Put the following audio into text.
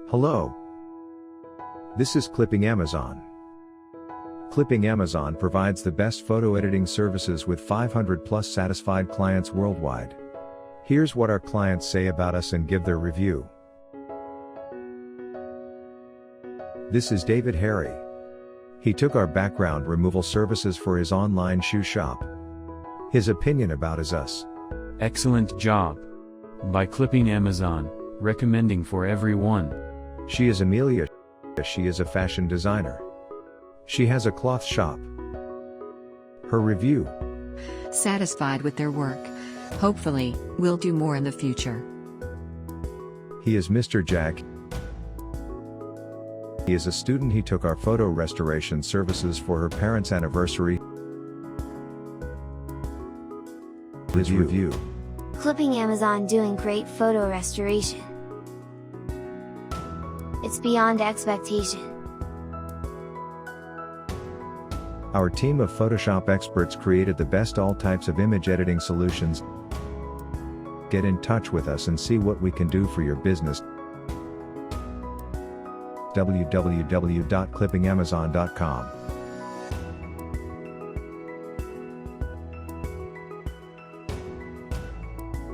Hello. This is Clipping Amazon. Clipping Amazon provides the best photo editing services with 500 plus satisfied clients worldwide. Here's what our clients say about us and give their review. This is David Harry. He took our background removal services for his online shoe shop. His opinion about us. Excellent job. By Clipping Amazon, recommending for everyone. She is Amelia. She is a fashion designer. She has a cloth shop. Her review. Satisfied with their work. Hopefully, we'll do more in the future. He is Mr. Jack. He is a student. He took our photo restoration services for her parents' anniversary. His review. Clipping Amazon doing great photo restoration. It's beyond expectation. Our team of Photoshop experts created the best all types of image editing solutions. Get in touch with us and see what we can do for your business. www.clippingamazon.com